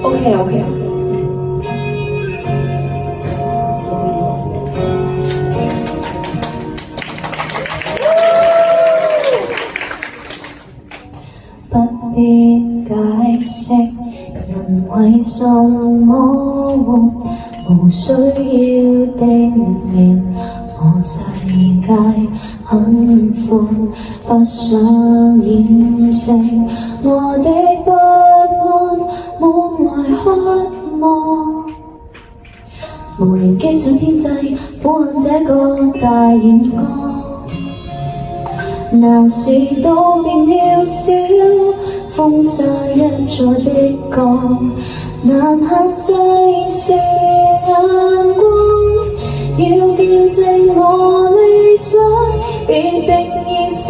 OK。不必解釋，人為什麼活，無需要定義。我世界很寬，不想掩飾我的不安，滿懷渴望。無人機上編製，俯瞰這個大染缸。鬧市都變渺小，風沙一再逼降，難克制是眼光。要見證我理想，別定義是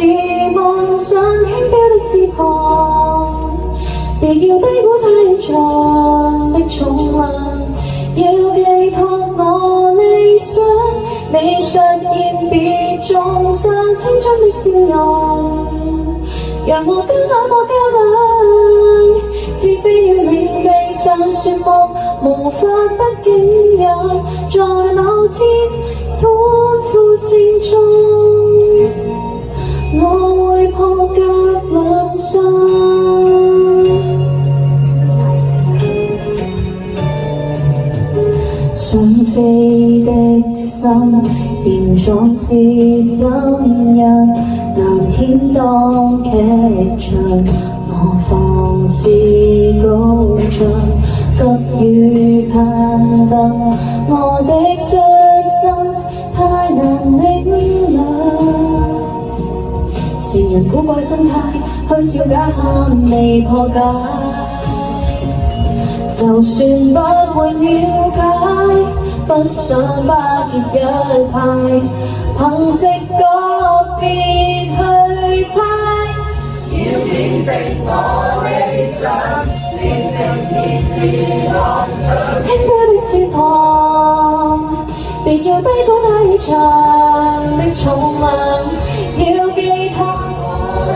妄想，輕飄的翅膀，別要低估太長的重量，要寄託我理想，未實現別重傷青春的笑容，讓我跟那麼較量，是非要令地上雪木無法不景仰，在某天歡呼聲中，我會破格兩雙。想飛的心變作是怎樣？藍天當劇場，我放肆高唱，急於攀登，我的率真太難領略。前人古怪心態，虛笑假喊未破解。就算不會了解，不想巴結一派，憑直覺別去猜。要見證我理想，別定義是妄想。輕飄的翅膀，別要低估太長的重量，要寄託我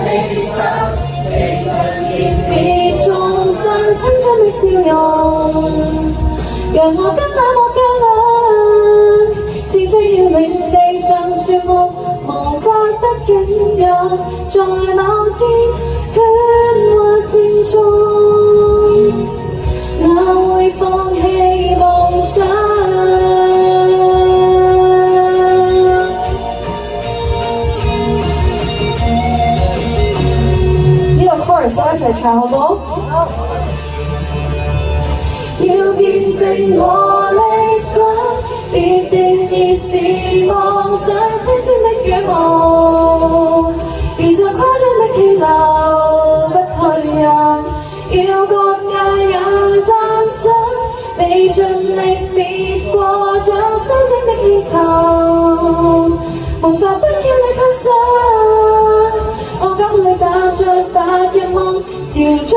理想，未實現別重傷青春的笑容，讓我跟那麼較量，自非要令地上雪木無法不景仰，在某天喧嘩聲中，哪會放棄夢想？呢個 chorus 大家一齊唱好唔好？好。要見證我理想，別定義是妄想，青春的羽毛，遇上誇張的氣流不退讓，要各界也讚賞，未盡力別過獎，雙星的氣球，無法不叫你攀上，我敢去踏着白日夢，朝着